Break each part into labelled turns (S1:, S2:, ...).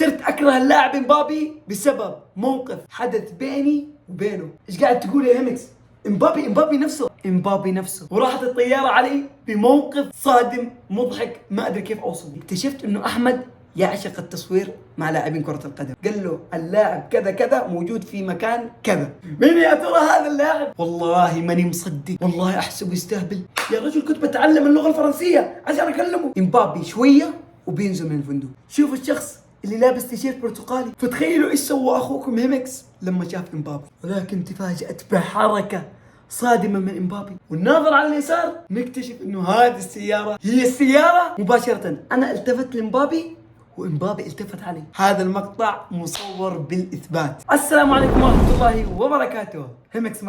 S1: صرت اكره اللاعب امبابي بسبب موقف حدث بيني وبينه. ايش قاعد تقول يا هيمكس؟ امبابي نفسه وراحت الطيارة علي بموقف صادم مضحك ما ادري كيف اوصف. اكتشفت انه احمد يعشق التصوير مع لاعبين كرة القدم. قال له اللاعب كذا كذا موجود في مكان كذا. مين يا ترى هذا اللاعب؟ والله ماني مصدق، والله احسبه يستهبل. يا رجل كنت بتعلم اللغة الفرنسية عشان اكلمه. امبابي شوية وبينزل من الفندق. شوف الشخص اللي لابس تيشيرت برتقالي. فتخيلوا ايش سوى اخوكم هيمكس لما شاف امبابي. ولكن تفاجأت بحركة صادمة من امبابي، والناظر على اليسار نكتشف انه هذه السيارة هي السيارة. مباشرة انا التفت لامبابي وامبابي التفت علي. هذا المقطع مصور بالاثبات. السلام عليكم ورحمة الله وبركاته. هيمكس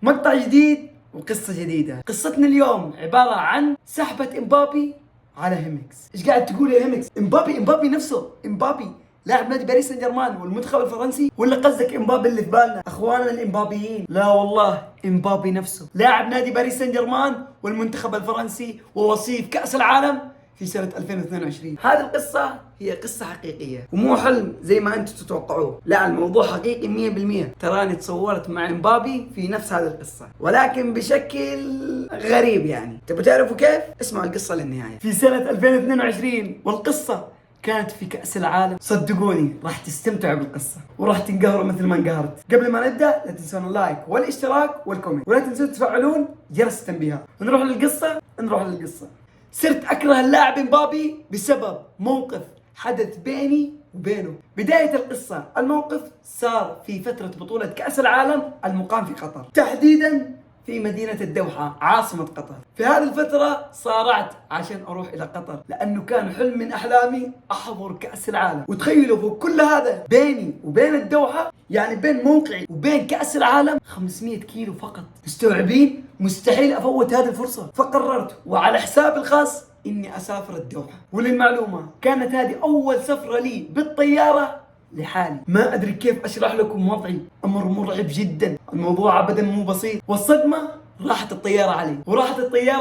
S1: مقطع جديد وقصة جديدة. قصتنا اليوم عبارة عن سحبة امبابي على هيمكس. ايش قاعد تقول يا هيمكس؟ امبابي نفسه، امبابي لاعب نادي باريس سان جيرمان والمنتخب الفرنسي، ولا قصدك امبابي اللي في بالنا اخواننا الامبابيين؟ لا والله امبابي نفسه لاعب نادي باريس سان جيرمان والمنتخب الفرنسي ووصيف كأس العالم في سنة 2022. هذه القصة هي قصة حقيقية ومو حلم زي ما انتم تتوقعوه، لا الموضوع حقيقي 100%. تراني تصورت مع امبابي في نفس هذه القصة ولكن بشكل غريب. يعني تبغوا تعرفوا كيف؟ اسمعوا القصة للنهاية. في سنة 2022 والقصة كانت في كأس العالم. صدقوني راح تستمتعوا بالقصة وراح تنقهروا مثل ما انقهرت. قبل ما نبدأ لا تنسون اللايك والاشتراك والكومنت، ولا تنسون تفعلون جرس التنبيهات. نروح للقصة. صرت أكره اللاعب امبابي بسبب موقف حدث بيني وبينه. بداية القصة، الموقف صار في فترة بطولة كأس العالم المقام في قطر، تحديدا في مدينة الدوحة عاصمة قطر. في هذه الفترة صارعت عشان أروح إلى قطر لأنه كان حلم من أحلامي أحضر كأس العالم. وتخيلوا فوق كل هذا بيني وبين الدوحة، يعني بين موقعي وبين كأس العالم 500 كيلو فقط. مستوعبين؟ مستحيل أفوت هذه الفرصة. فقررت وعلى حسابي الخاص إني أسافر الدوحة. وللمعلومة كانت هذه أول سفرة لي بالطيارة لحالي. ما أدري كيف أشرح لكم وضعي، أمر مرعب جدا. الموضوع أبدا مو بسيط. والصدمة راحت الطيارة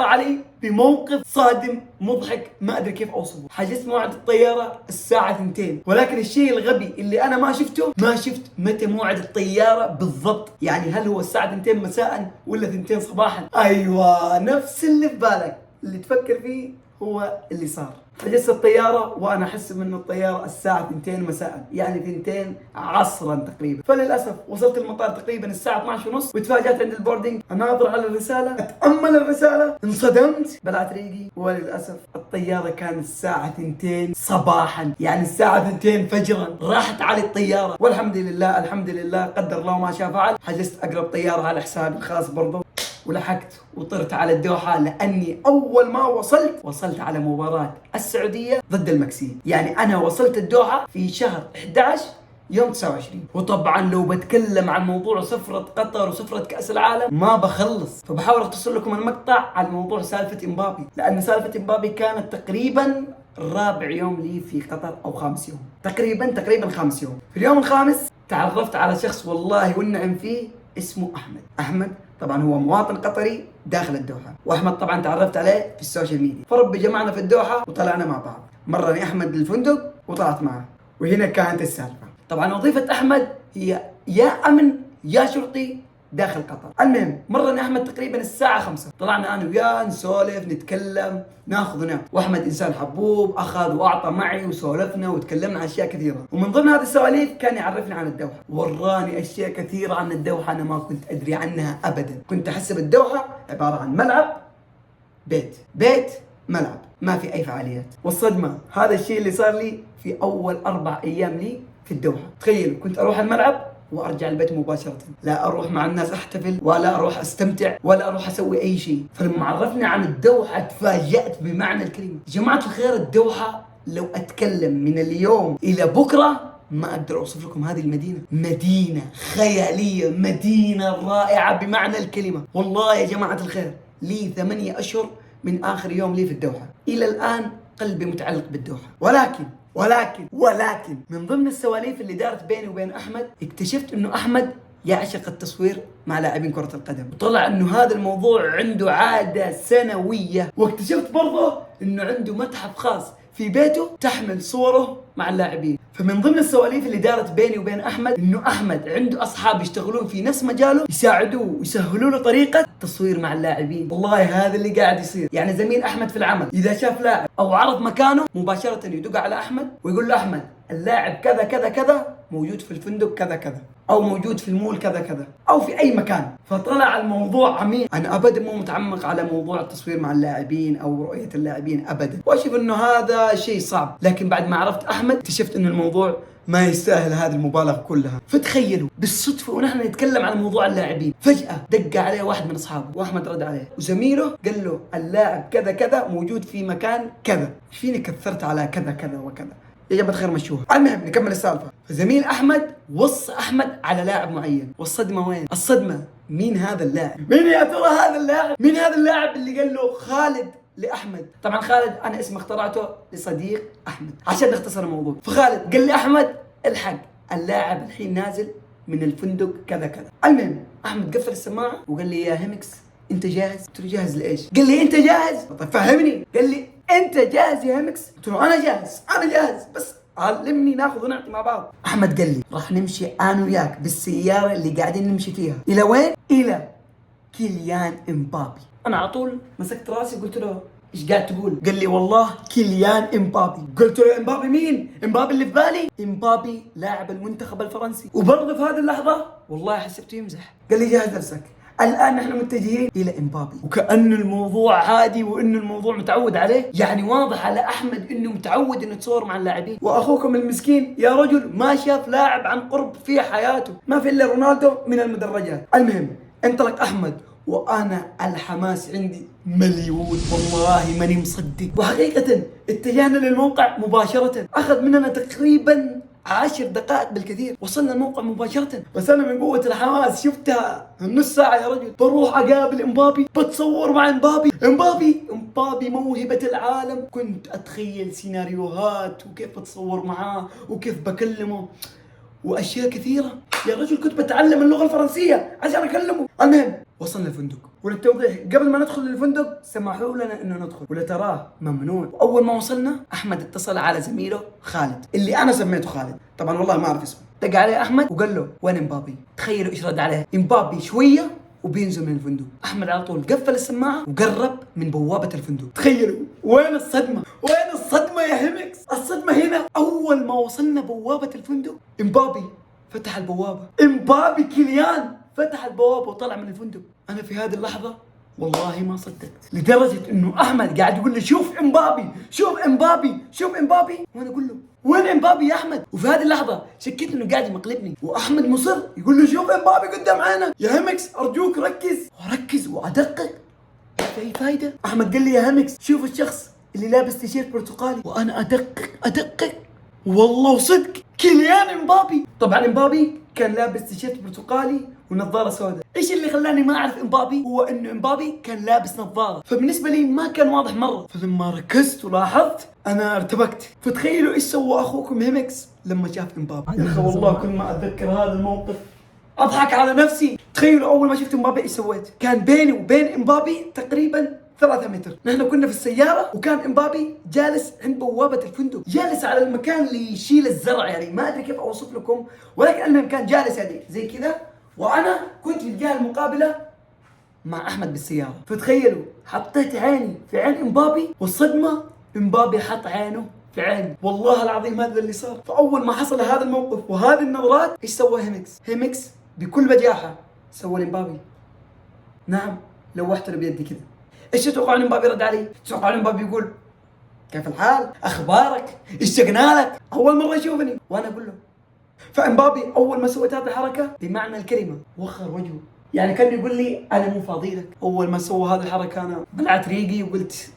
S1: علي بموقف صادم مضحك ما أدري كيف أوصفه. حجزت موعد الطيارة الساعة 2، ولكن الشيء الغبي اللي أنا ما شفت متى موعد الطيارة بالضبط. يعني هل هو الساعة 2 مساء ولا 2 صباحا؟ أيوة نفس اللي في بالك، اللي تفكر فيه هو اللي صار. حجزت الطيارة وأنا أحسب إنه الطيارة الساعة 2 مساء، يعني 2 عصرا تقريبا. فللأسف وصلت المطار تقريبا الساعة 12:30، وتفاجأت عند البوردينج أناظر على الرسالة، أتأمل الرسالة، انصدمت، بلعت ريقي. وللأسف الطيارة كانت الساعة 2 صباحا، يعني الساعة 2 فجرا راحت علي الطيارة. والحمد لله قدر الله ما شاء فعل. حجزت أقرب طيارة على حسابي الخاص برضو، ولحقت وطرت على الدوحة، لأني أول ما وصلت على مباراة السعودية ضد المكسيك. يعني أنا وصلت الدوحة في شهر 11 يوم 29. وطبعا لو بتكلم عن موضوع سفرة قطر وسفرة كأس العالم ما بخلص، فبحاول اختصر لكم المقطع على موضوع سالفة امبابي، لأن سالفة امبابي كانت تقريبا رابع يوم لي في قطر أو 5 يوم، تقريبا 5 يوم. في اليوم الخامس تعرفت على شخص والله والنعم فيه اسمه أحمد. طبعا هو مواطن قطري داخل الدوحة، واحمد طبعا تعرفت عليه في السوشيال ميديا، فربي جمعنا في الدوحة وطلعنا مع بعض. مرني احمد للفندق وطلعت معه، وهنا كانت السالفة. طبعا وظيفة احمد هي يا امن يا شرطي داخل قطر. المهم مرني احمد تقريبا الساعة 5، طلعنا انا وياه نسولف نتكلم ناخذ ونعم، واحمد انسان حبوب اخذ واعطى معي وسولفنا وتكلمنا عن اشياء كثيرة. ومن ضمن هذه السواليف كان يعرفني عن الدوحة، وراني اشياء كثيرة عن الدوحة انا ما كنت ادري عنها ابدا. كنت احسب الدوحة عبارة عن ملعب بيت ملعب، ما في اي فعاليات. والصدمة هذا الشيء اللي صار لي في اول 4 ايام لي في الدوحة. تخيل كنت اروح الملعب وارجع البيت مباشرة، لا اروح مع الناس احتفل ولا اروح استمتع ولا اروح اسوي اي شيء. فلما عرفني عن الدوحة تفاجأت بمعنى الكلمة. جماعة الخير الدوحة لو اتكلم من اليوم الى بكرة ما اقدر اوصف لكم هذه المدينة. مدينة خيالية، مدينة رائعة بمعنى الكلمة. والله يا جماعة الخير لي 8 اشهر من اخر يوم لي في الدوحة، الى الان قلبي متعلق بالدوحة. ولكن من ضمن السواليف اللي دارت بيني وبين احمد، اكتشفت انه احمد يعشق التصوير مع لاعبين كرة القدم، وطلع انه هذا الموضوع عنده عادة سنوية. واكتشفت برضه انه عنده متحف خاص في بيته تحمل صوره مع اللاعبين. فمن ضمن السواليف اللي دارت بيني وبين احمد انه احمد عنده اصحاب يشتغلون في نفس مجاله يساعدوه ويسهلوا له طريقه تصوير مع اللاعبين. والله هذا اللي قاعد يصير. يعني زميل احمد في العمل اذا شاف لاعب او عرض مكانه مباشره يدق على احمد ويقول له احمد اللاعب كذا كذا كذا موجود في الفندق كذا كذا، او موجود في المول كذا كذا، او في اي مكان. فطلع الموضوع عميق. انا ابدا مو متعمق على موضوع التصوير مع اللاعبين او رؤيه اللاعبين ابدا، واشوف انه هذا شيء صعب. لكن بعد ما عرفت احمد اكتشفت انه الموضوع ما يستاهل هذه المبالغه كلها. فتخيلوا بالصدفه ونحن نتكلم عن موضوع اللاعبين فجاه دق عليه واحد من اصحابه واحمد رد عليه وزميله قال له اللاعب كذا كذا موجود في مكان كذا. ايش فيني كثرت على كذا كذا وكذا؟ يا جماعة الخير مشوها. المهم نكمل السالفة. فزميل أحمد وصى أحمد على لاعب معين. والصدمة وين؟ الصدمة مين هذا اللاعب؟ مين يا ترى هذا اللاعب؟ مين هذا اللاعب اللي قال له خالد لأحمد؟ طبعا خالد أنا اسم اخترعته لصديق أحمد عشان نختصر الموضوع. فخالد قال لي أحمد الحق اللاعب الحين نازل من الفندق كذا كذا. المهم أحمد قفل السماعة وقال لي يا هيمكس أنت جاهز؟ قلت له جاهز لإيش؟ قال لي أنت جاهز؟ طيب فهمني. قال لي أنت جاهز يا هيمكس؟ قلت له أنا جاهز، أنا جاهز، بس علمني ناخذ ونعطي مع بعض. أحمد قال لي راح نمشي أنا وياك بالسيارة اللي قاعدين نمشي فيها. إلى وين؟ إلى كيليان إمبابي. أنا على طول مسكت راسي قلت له إيش قاعد تقول؟ قال لي والله كيليان إمبابي. قلت له إمبابي مين؟ إمبابي اللي في بالي؟ إمبابي لاعب المنتخب الفرنسي. وبرضه في هذه اللحظة والله حسبته يمزح. قال لي جهز نفسك الآن نحن متجهين إلى إمبابي. وكأن الموضوع عادي وإنه الموضوع متعود عليه. يعني واضح على أحمد إنه متعود إنه يتصور مع اللاعبين. وأخوكم المسكين يا رجل ما شاف لاعب عن قرب في حياته، ما في إلا رونالدو من المدرجات. المهم انطلق أحمد وأنا الحماس عندي مليون والله ماني مصدق. وحقيقة اتجهنا للموقع مباشرة. أخذ مننا تقريبا 10 دقائق بالكثير. وصلنا الموقع مباشرة. بس أنا من قوة الحماس شفتها نص ساعة يا رجل. بروح أقابل إمبابي، بتصور مع إمبابي. إمبابي موهبة العالم. كنت أتخيل سيناريوهات وكيف بتصور معاه وكيف بكلمه وأشياء كثيرة يا رجل. كنت بتعلم اللغة الفرنسية عشان أكلمه. المهم وصلنا الفندق. وللتوضيح قبل ما ندخل للفندق سمحوا لنا انه ندخل ولتراه ممنوع. واول ما وصلنا احمد اتصل على زميله خالد اللي انا سميته خالد، طبعا والله ما اعرف اسمه. دق عليه احمد وقال له وين امبابي؟ تخيلوا ايش رد عليه امبابي شويه وبينزل من الفندق. احمد على طول قفل السماعه وقرب من بوابه الفندق. تخيلوا وين الصدمه؟ وين الصدمه يا هيمكس؟ الصدمه هنا اول ما وصلنا بوابه الفندق امبابي فتح البوابه. امبابي كيليان فتح البوابه وطلع من الفندق. انا في هذه اللحظه والله ما صدقت، لدرجه انه احمد قاعد يقول لي شوف امبابي، شوف امبابي، شوف امبابي، وانا اقول له وين امبابي يا احمد؟ وفي هذه اللحظه شكيت انه قاعد يمقلبني. واحمد مصر يقول له شوف امبابي قدام عينك يا هيمكس ارجوك ركز. وركز وادقق في اي فايده. احمد قال لي يا هيمكس شوف الشخص اللي لابس تيشيرت برتقالي. وانا ادقق والله وصدق كيليان امبابي. طبعا امبابي كان لابس تيشيرت برتقالي ونظاره سوداء. ايش اللي خلاني ما اعرف امبابي؟ هو انه امبابي كان لابس نظاره، فبالنسبه لي ما كان واضح مره. فلما ركزت ولاحظت انا ارتبكت. فتخيلوا ايش سوى اخوكم هيمكس لما شاف امبابي. يا اخي والله كل ما اتذكر هذا الموقف اضحك على نفسي. تخيلوا اول ما شفت امبابي ايش سويت؟ كان بيني وبين امبابي تقريبا 3 متر. نحن كنا في السيارة وكان امبابي جالس عند بوابة الفندق، جالس على المكان اللي يشيل الزرع. يعني ما ادري كيف اوصف لكم، ولكن المهم كان جالس يعني زي كذا، وانا كنت في الجهة المقابلة مع احمد بالسيارة. فتخيلوا حطيت عيني في عين امبابي والصدمة امبابي حط عينه في عيني. والله العظيم هذا اللي صار. فاول ما حصل هذا الموقف وهذه النظرات ايش سوى هيمكس بكل بجاحة سوى لامبابي نعم لوحت له بيدي كذا. ايش تتوقعون امبابي رد علي؟ تتوقعون امبابي يقول كيف الحال؟ اخبارك؟ اشتقنا لك؟ اول مره يشوفني. وانا اقول له. فامبابي اول ما سويت هذه الحركه بمعنى الكلمه وخر وجهه، يعني كان يقول لي انا مو فاضي لك. اول ما سوى هذه الحركه انا بلعت ريقي وقلت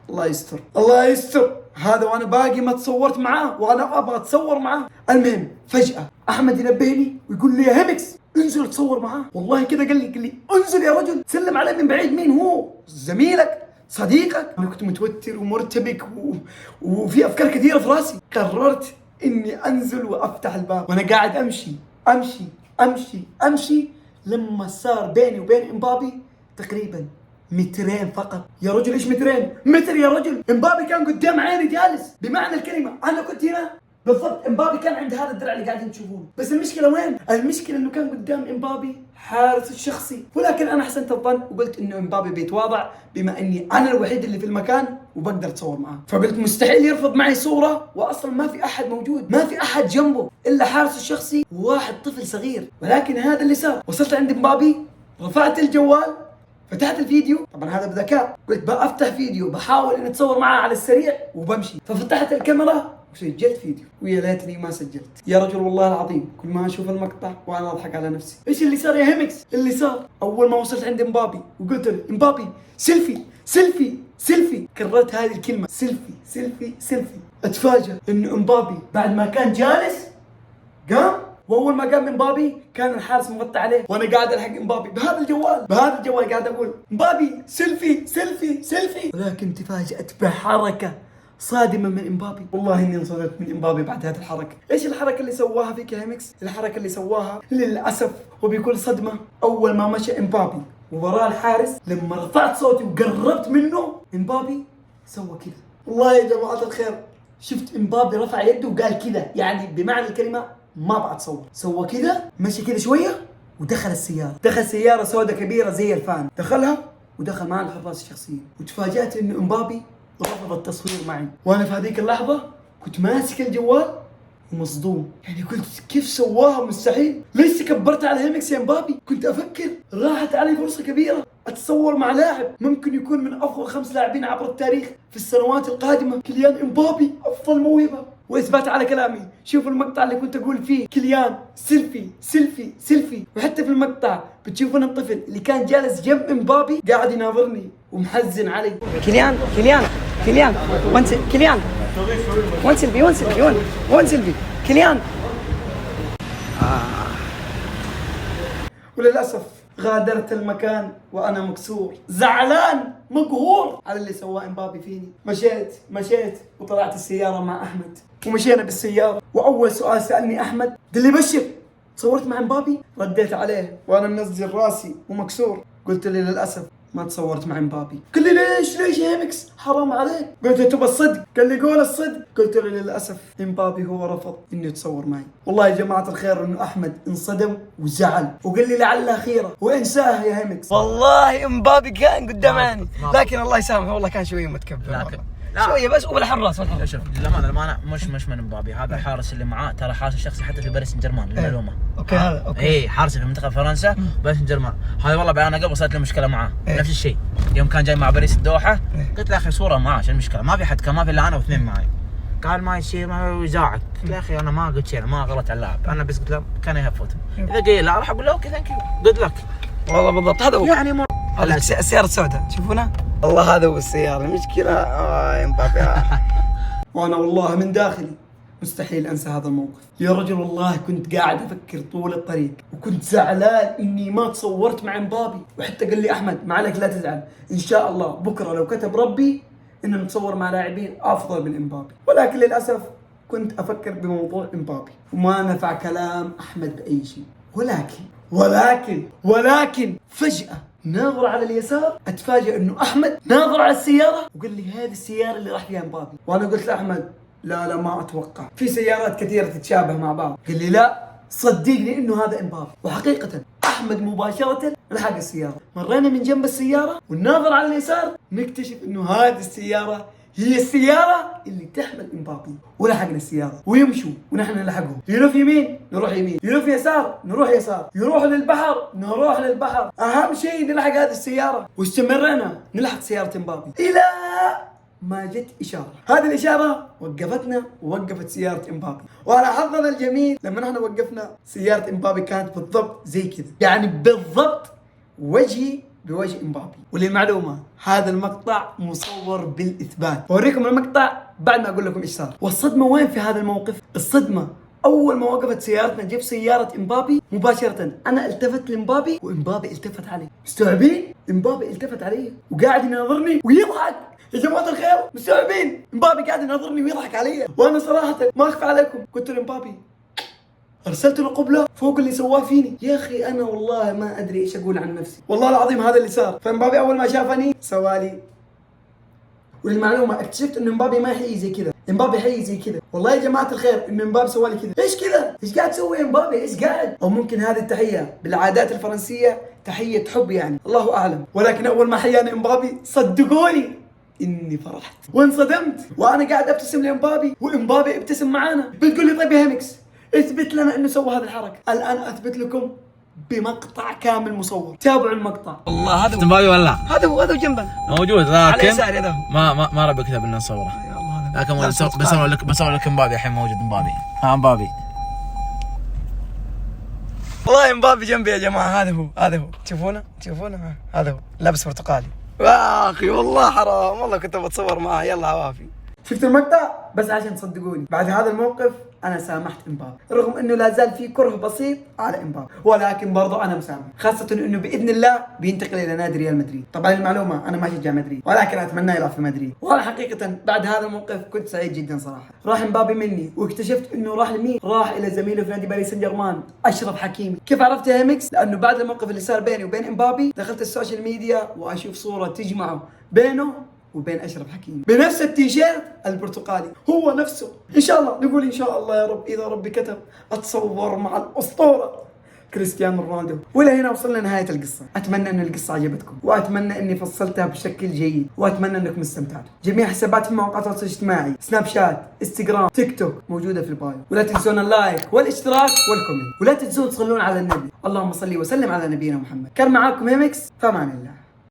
S1: الله يستر الله يستر. هذا وانا باقي ما تصورت معاه وانا ابغى اتصور معاه. المهم فجاه احمد ينبهني ويقول لي يا هيمكس انزل تصور معاه. والله كذا قال لي انزل يا رجل. سلم عليه من بعيد. مين هو؟ زميلك صديقك. انا كنت متوتر ومرتبك وفي افكار كثيره في راسي. قررت اني انزل وافتح الباب وانا قاعد امشي لما صار بيني وبين امبابي تقريبا مترين فقط. يا رجل ايش مترين؟ متر يا رجل. امبابي كان قدام عيني جالس بمعنى الكلمة، انا كنت هنا بالضبط. امبابي كان عند هذا الدرع اللي قاعدين تشوفونه، بس المشكلة وين؟ المشكلة انه كان قدام امبابي حارس الشخصي، ولكن انا حسنت الظن وقلت انه امبابي بيتواضع بما اني انا الوحيد اللي في المكان وبقدر اتصور معاه، فقلت مستحيل يرفض معي صورة، واصلا ما في احد موجود، ما في احد جنبه الا حارس الشخصي وواحد طفل صغير. ولكن هذا اللي صار، وصلت عند امبابي، رفعت الجوال، فتحت الفيديو، طبعا هذا بذكاء، قلت بفتح فيديو بحاول اني اتصور معاه على السريع وبمشي، ففتحت الكاميرا وسجلت فيديو، ويا ليتني ما سجلت. يا رجل والله العظيم كل ما اشوف المقطع وانا اضحك على نفسي. ايش اللي صار يا هيمكس؟ اللي صار اول ما وصلت عند امبابي وقلت له امبابي سيلفي سيلفي سيلفي، كررت هذه الكلمه سيلفي سيلفي سيلفي، اتفاجأ انه امبابي بعد ما كان جالس قام، واول ما قام امبابي كان الحارس مغطى عليه، وانا قاعد الحق امبابي بهذا الجوال قاعد اقول امبابي سيلفي سيلفي سيلفي، ولكن تفاجأت بحركه صادمه من امبابي. والله اني انصدمت من امبابي بعد هذه الحركه. ايش الحركه اللي سواها فيك يا هيمكس؟ الحركه اللي سواها للاسف وبكل صدمه، اول ما مشى امبابي ووراه الحارس، لما رفعت صوتي وقربت منه امبابي سوى كذا. والله يا جماعه الخير شفت امبابي رفع يده وقال كذا، يعني بمعنى الكلمه ما بعد صور، سوى كذا، مشي كذا شويه ودخل السياره، دخل سياره سوداء كبيره زي الفان، دخلها ودخل معنا الحراس الشخصيين، وتفاجأت انه امبابي رفض التصوير معي، وانا في هذيك اللحظه كنت ماسك الجوال ومصدوم، يعني قلت كيف سواها؟ مستحيل. ليش تكبرت على هيمكس يا امبابي؟ كنت افكر راحت علي فرصه كبيره اتصور مع لاعب ممكن يكون من افضل 5 لاعبين عبر التاريخ في السنوات القادمه، كيليان امبابي افضل موهبه. واثبات على كلامي، شوفوا المقطع اللي كنت اقول فيه كيليان سيلفي سيلفي سيلفي، وحتى في المقطع بتشوفون الطفل اللي كان جالس جنب امبابي قاعد يناظرني ومحزن علي. كيليان وين سيلفي كيليان. وللاسف غادرت المكان وانا مكسور، زعلان، مقهور على اللي سواه امبابي فيني. مشيت وطلعت السياره مع احمد، ومشينا بالسياره، واول سؤال سالني احمد قال لي بشر تصورت مع امبابي؟ رديت عليه وانا منزل راسي ومكسور، قلت لي للاسف ما تصورت مع امبابي. قال لي ليش يا هيمكس؟ حرام عليك. قلت له تبى الصدق؟ قال لي قول الصدق. قلت له للاسف امبابي هو رفض انه يتصور معي. والله يا جماعه الخير انه احمد انصدم وزعل وقال لي لعلها خيره وانساها يا هيمكس. والله امبابي كان قدام عيني، لكن الله يسامحه والله كان شويه متكبر، لكن شويه بس وبالحراس.
S2: شوف للامانه مش من امبابي، هذا الحارس اللي معاه ترى حارس شخصي حتى في باريس سان جيرمان للمعلومه.
S1: اوكي هذا اوكي.
S2: اي حارس في منتخب فرنسا باريس سان جيرمان. هذا والله انا قبل صارت لي مشكله معاه نفس الشيء، يوم كان جاي مع باريس الدوحه قلت له يا اخي صوره معاه، شو المشكله؟ ما في حد، كان ما في الا انا واثنين معي. قال ما يصير، ما يزعق. قلت له يا اخي انا ما قلت شيء، ما غلط على اللاعب، انا بس قلت له كان يهفوت، اذا قايل لا راح اقول له اوكي ثانك يو جود لك.
S1: والله بالضبط هذا هو،
S2: يعني
S1: السياره السوداء تشوفونها، والله هذا هو السياره. المشكله يا امبابي وانا والله من داخلي مستحيل انسى هذا الموقف يا رجل. والله كنت قاعد افكر طول الطريق، وكنت زعلان اني ما تصورت مع امبابي، وحتى قال لي احمد ما عليك لا تزعل، ان شاء الله بكره لو كتب ربي ان نتصور مع لاعبين افضل من امبابي. ولكن للاسف كنت افكر بموضوع امبابي وما نفع كلام احمد باي شيء. ولكن فجأة ناظر على اليسار اتفاجئ انه احمد ناظر على السيارة وقال لي هذه السيارة اللي راح فيها امبابي. وانا قلت لاحمد لا ما اتوقع، في سيارات كثيرة تتشابه مع بعض. قال لي لا صدقني انه هذا امبابي. وحقيقة احمد مباشرة لحق السيارة، مرينا من جنب السيارة والناظر على اليسار نكتشف انه هذه السيارة هي السيارة اللي تحمل امبابي. ولحقنا السيارة ويمشوا ونحن نلحقهم، يلف يمين نروح يمين، يلف يسار نروح يسار، يروح للبحر نروح للبحر، اهم شيء نلحق هذه السيارة. واستمرنا نلحق سيارة امبابي الى ما جت إشارة. هذه الإشارة وقفتنا ووقفت سيارة امبابي. وعلى حظنا الجميل لما نحن وقفنا سيارة امبابي كانت بالضبط زي كذا، يعني بالضبط وجهي بوجه امبابي. وللمعلومة هذا المقطع مصور بالإثبات، بوريكم المقطع بعد ما أقول لكم إيش صار. والصدمة وين في هذا الموقف؟ الصدمة أول ما وقفت سيارتنا جنب سيارة امبابي مباشرة أنا التفت لامبابي وامبابي التفت علي. مستوعبين؟ امبابي التفت علي وقاعد يناظرني ويضحك. يا جماعة الخير مستوعبين؟ امبابي قاعد يناظرني ويضحك علي، وانا صراحة ما اخفى عليكم قلت له امبابي ارسلت له قبله فوق اللي سواه فيني. يا اخي انا والله ما ادري ايش اقول عن نفسي، والله العظيم هذا اللي صار. فمبابي اول ما شافني سوالي. وللمعلومه اكتشفت انه مبابي ما يحيي زي كذا، مبابي يحيي زي كذا. والله يا جماعه الخير انه مبابي سوالي كذا. ايش كذا؟ ايش قاعد تسوي يا مبابي؟ ايش قاعد؟ او ممكن هذه التحيه بالعادات الفرنسيه تحيه حب يعني، الله اعلم. ولكن اول ما حياني مبابي صدقوني اني فرحت وانصدمت، وانا قاعد ابتسم لمبابي ومبابي ابتسم معانا. بتقول لي طيب يا هيمكس اثبت لنا انه سوى هذه الحركه. الان اثبت لكم بمقطع كامل مصور، تابعوا المقطع.
S2: والله هذا مبابي ولا
S1: هذا هو جنبنا
S2: موجود، لكن
S1: على يساري هذا
S2: ما ربي كتب لنا نصوره.
S1: يا الله
S2: لكن بصور لك مبابي الحين موجود. مبابي مبابي
S1: والله مبابي جنبي يا جماعه. هذا هو تشوفونه هذا هو لابس برتقالي. يا اخي والله حرام، والله كنت بتصور معاه. يلا عوافي. شفت المقطع؟ بس عشان تصدقوني بعد هذا الموقف انا سامحت امبابي، رغم انه لا زال في كره بسيط على امبابي، ولكن برضه انا مسامح، خاصه انه باذن الله بينتقل الى نادي ريال مدريد. طبعا المعلومه انا ما اشجع مدريد، ولكن اتمنى يلعب في مدريد. وانا حقيقه بعد هذا الموقف كنت سعيد جدا صراحه. راح امبابي مني واكتشفت انه راح لمين؟ راح الى زميله في نادي باريس سان جيرمان اشرف حكيمي. كيف عرفت يا ميكس؟ لانه بعد الموقف اللي صار بيني وبين امبابي دخلت السوشيال ميديا واشوف صوره تجمعه بينه وبين اشرف حكيمي بنفس التيشيرت البرتقالي، هو نفسه. ان شاء الله نقول ان شاء الله يا رب اذا ربي كتب اتصور مع الاسطوره كريستيانو رونالدو. ولا هنا وصلنا نهايه القصه. اتمنى ان القصه عجبتكم، واتمنى اني فصلتها بشكل جيد، واتمنى انكم استمتعتوا. جميع حساباتي في مواقع التواصل الاجتماعي سناب شات، انستغرام، تيك توك موجوده في البايو. ولا تنسون اللايك والاشتراك والكومنت، ولا تنسون تصلون على النبي. اللهم صل وسلم على نبينا محمد. كان معاكم هيمكس، فامان الله.